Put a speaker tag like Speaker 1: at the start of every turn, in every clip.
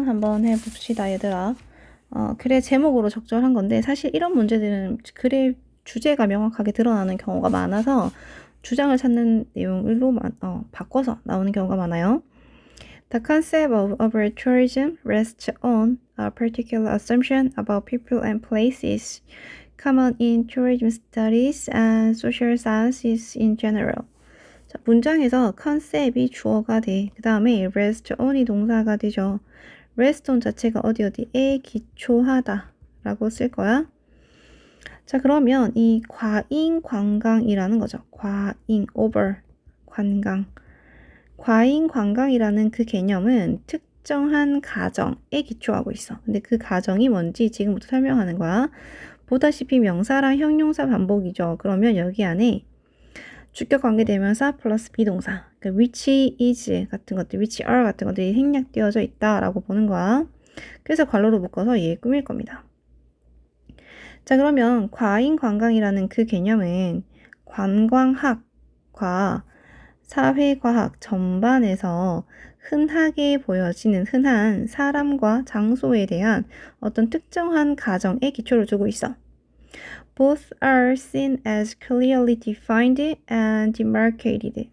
Speaker 1: 한번 해봅시다, 얘들아. 글의 제목으로 적절한 건데 사실 이런 문제들은 글의 주제가 명확하게 드러나는 경우가 많아서 주장을 찾는 내용으로 바꿔서 나오는 경우가 많아요. The concept of overtourism rests on a particular assumption about people and places, common in tourism studies and social sciences in general. 자, 문장에서 컨셉이 주어가 돼. 그 다음에 rest on이 동사가 되죠. rest on 자체가 어디에 기초하다 라고 쓸 거야. 자, 그러면 이 과잉 관광이라는 거죠. 과잉, over, 관광. 과잉 관광이라는 그 개념은 특정한 가정에 기초하고 있어. 근데 그 가정이 뭔지 지금부터 설명하는 거야. 보다시피 명사랑 형용사 반복이죠. 그러면 여기 안에 주격 관계대명사 플러스 비동사, 그러니까 which is 같은 것들, which are 같은 것들이 생략되어져 있다라고 보는 거야. 그래서 괄호로 묶어서 얘 꾸밀 겁니다. 자, 그러면 과잉 관광이라는 그 개념은 관광학과 사회과학 전반에서 흔하게 보여지는 흔한 사람과 장소에 대한 어떤 특정한 가정에 기초를 두고 있어. Both are seen as clearly defined and demarcated.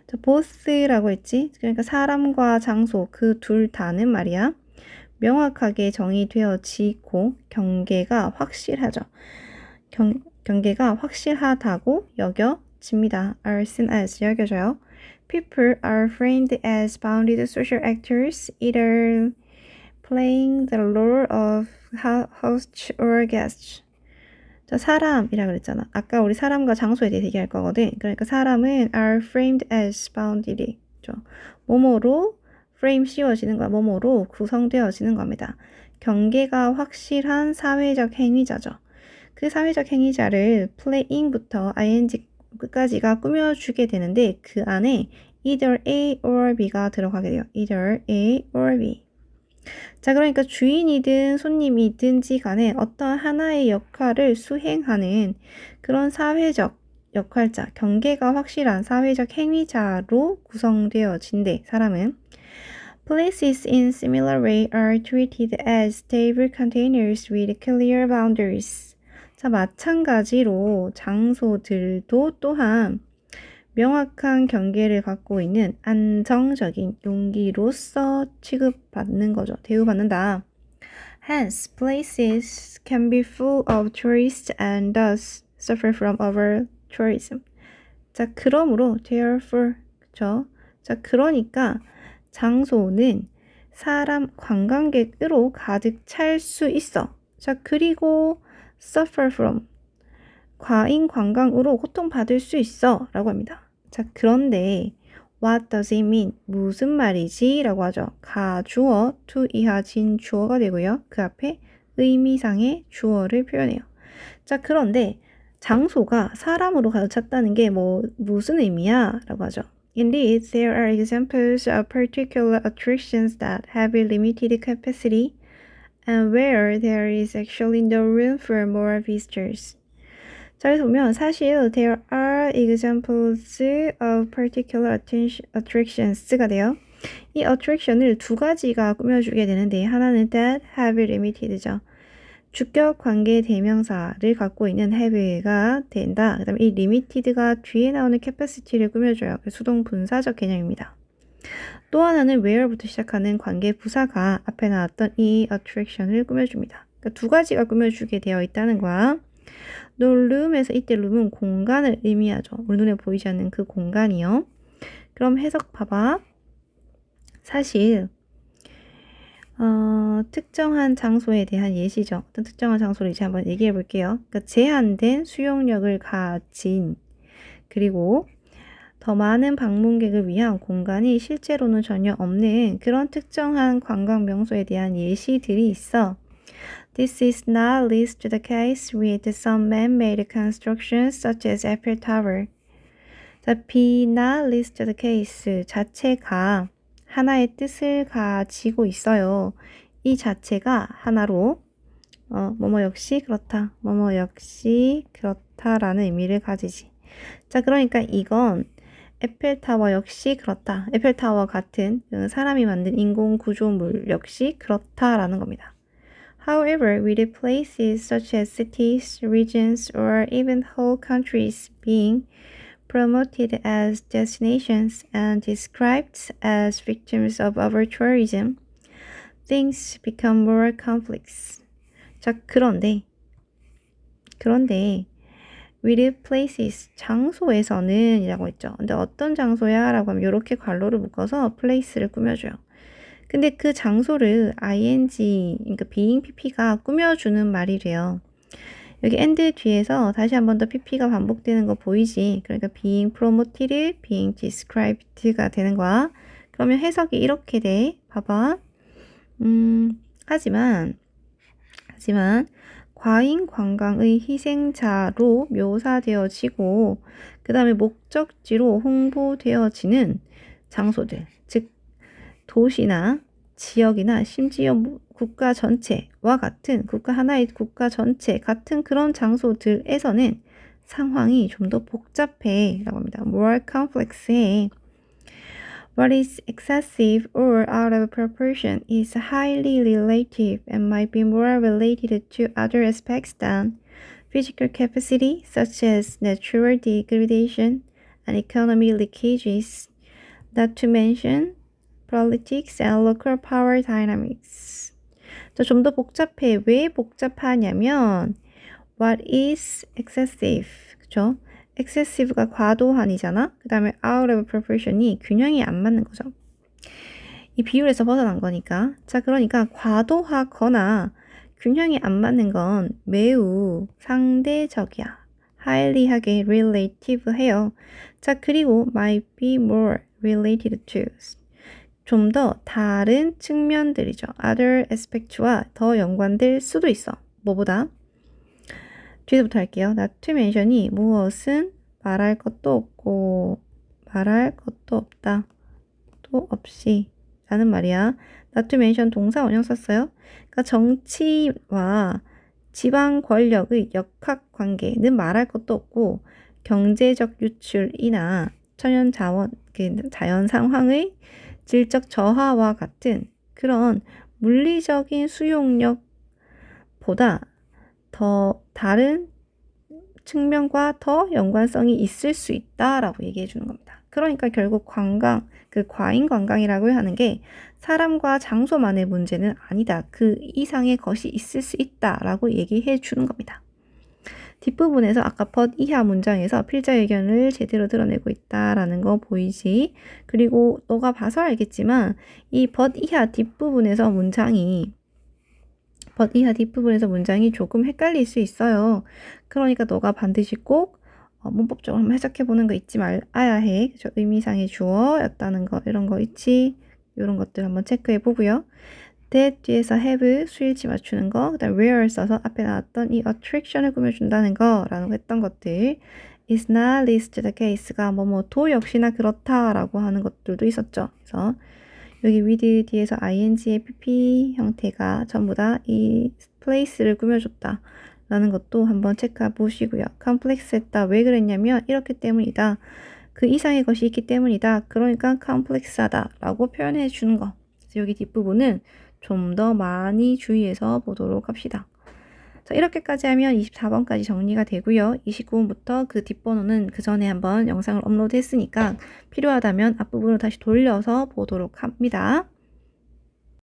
Speaker 1: 자, both라고 했지? 그러니까 사람과 장소 그 둘 다는 말이야. 명확하게 정의되어지고 경계가 확실하죠. 경계가 확실하다고 여겨집니다. Are seen as 여겨져요. People are framed as bounded social actors, either playing the role of host or guest. 자, 사람이라 그랬잖아. 아까 우리 사람과 장소에 대해서 얘기할 거거든. 그러니까 사람은 are framed as bounded. 뭐뭐로 frame 씌워지는 거야. 뭐뭐로 구성되어지는 겁니다. 경계가 확실한 사회적 행위자죠. 그 사회적 행위자를 playing부터 ing 끝까지가 꾸며주게 되는데 그 안에 either A or B가 들어가게 돼요. either A or B. 자, 그러니까 주인이든 손님이든지 간에 어떤 하나의 역할을 수행하는 그런 사회적 역할자, 경계가 확실한 사회적 행위자로 구성되어진대, 사람은. Places in similar way are treated as stable containers with clear boundaries. 자, 마찬가지로 장소들도 또한 명확한 경계를 갖고 있는 안정적인 용기로서 취급받는 거죠. 대우받는다. Hence, places can be full of tourists and thus suffer from over-tourism. 자, 그러므로, therefore, 그쵸? 자, 그러니까 장소는 사람, 관광객으로 가득 찰 수 있어. 자, 그리고 suffer from, 과잉 관광으로 고통받을 수 있어 라고 합니다. 자, 그런데 what does it mean? 무슨 말이지? 라고 하죠. 가주어, to 이하 진주어가 되고요. 그 앞에 의미상의 주어를 표현해요. 자, 그런데 장소가 사람으로 가득 찼다는 게 무슨 의미야? 라고 하죠. Indeed, there are examples of particular attractions that have a limited capacity and where there is actually no room for more visitors. 자, 그래서 보면 사실 there are examples of particular attractions가 돼요. 이 attraction을 두 가지가 꾸며주게 되는데 하나는 that have limited죠. 주격 관계 대명사를 갖고 있는 have가 된다. 그 다음에 이 limited가 뒤에 나오는 capacity를 꾸며줘요. 수동 분사적 개념입니다. 또 하나는 where부터 시작하는 관계 부사가 앞에 나왔던 이 attraction을 꾸며줍니다. 그러니까 두 가지가 꾸며주게 되어 있다는 거야. No room에서 이때 room은 공간을 의미하죠. 우리 눈에 보이지 않는 그 공간이요. 그럼 해석 봐봐. 사실 특정한 장소에 대한 예시죠. 어떤 특정한 장소를 이제 한번 얘기해 볼게요. 그러니까 제한된 수용력을 가진 그리고 더 많은 방문객을 위한 공간이 실제로는 전혀 없는 그런 특정한 관광 명소에 대한 예시들이 있어. This is not least the case with some man-made constructions such as Eiffel Tower. 자, be not least the case 자체가 하나의 뜻을 가지고 있어요. 이 자체가 하나로 뭐뭐 역시 그렇다, 뭐뭐 역시 그렇다라는 의미를 가지지. 자, 그러니까 이건 에펠타워 역시 그렇다. 에펠타워 같은 사람이 만든 인공 구조물 역시 그렇다라는 겁니다. However, with places such as cities, regions, or even whole countries being promoted as destinations and described as victims of over-tourism, things become more complex. 자, 그런데 with places, 장소에서는 이라고 했죠. 근데 어떤 장소야? 라고 하면 이렇게 괄호를 묶어서 place를 꾸며줘요. 근데 그 장소를 ing, 그러니까 being pp가 꾸며주는 말이래요. 여기 and 뒤에서 다시 한 번 더 pp가 반복되는 거 보이지? 그러니까 being promoted, being described가 되는 거야. 그러면 해석이 이렇게 돼. 봐봐. 하지만 과잉 관광의 희생자로 묘사되어지고 그 다음에 목적지로 홍보되어지는 장소들, 즉 도시나 지역이나 심지어 국가 전체와 같은 하나의 국가 전체 같은 그런 장소들에서는 상황이 좀 더 복잡해 라고 합니다. more complex해. What is excessive or out of proportion is highly relative and might be more related to other aspects than physical capacity, such as natural degradation and economic leakages, not to mention politics and local power dynamics. 좀 더 복잡해. 왜 복잡하냐면 what is excessive, 그쵸? excessive가 과도한이잖아. 그 다음에 out of proportion이 균형이 안 맞는 거죠. 이 비율에서 벗어난 거니까. 자, 그러니까 과도하거나 균형이 안 맞는 건 매우 상대적이야. highly하게 relative 해요. 자, 그리고 might be more related to 좀 더 다른 측면들이죠. other aspect와 더 연관될 수도 있어. 뭐보다? 뒤에서부터 할게요. not to mention이 무엇은 말할 것도 없고 말할 것도 없다. 또 없이 라는 말이야. not to mention 동사 원형 썼어요. 그러니까 정치와 지방 권력의 역학관계는 말할 것도 없고 경제적 유출이나 천연 자연 상황의 질적 저하와 같은 그런 물리적인 수용력보다 더 다른 측면과 더 연관성이 있을 수 있다라고 얘기해 주는 겁니다. 그러니까 결국 과잉 관광이라고 하는 게 사람과 장소만의 문제는 아니다. 그 이상의 것이 있을 수 있다라고 얘기해 주는 겁니다. 뒷부분에서 아까 but 이하 문장에서 필자 의견을 제대로 드러내고 있다라는 거 보이지? 그리고 너가 봐서 알겠지만 이 but 이하 뒷부분에서 문장이 조금 헷갈릴 수 있어요. 그러니까 너가 반드시 꼭 문법적으로 한번 해석해보는 거 잊지 말아야 해. 그쵸? 의미상의 주어였다는 거 이런 거 있지? 이런 것들 한번 체크해보고요. that 뒤에서 have 수일치 맞추는 거, 그 다음 where 써서 앞에 나왔던 이 attraction을 꾸며준다는 거 라는 거 했던 것들 is not least the case가 도 역시나 그렇다라고 하는 것들도 있었죠. 그래서 여기 with 뒤에서 ing의 pp 형태가 전부 다 이 place를 꾸며줬다 라는 것도 한번 체크해 보시고요. complex했다. 왜 그랬냐면 이렇기 때문이다. 그 이상의 것이 있기 때문이다. 그러니까 complex하다 라고 표현해 주는 거. 그래서 여기 뒷부분은 좀 더 많이 주의해서 보도록 합시다. 자, 이렇게까지 하면 24번까지 정리가 되고요. 29번부터 그 뒷번호는 그 전에 한번 영상을 업로드 했으니까 필요하다면 앞부분을 다시 돌려서 보도록 합니다.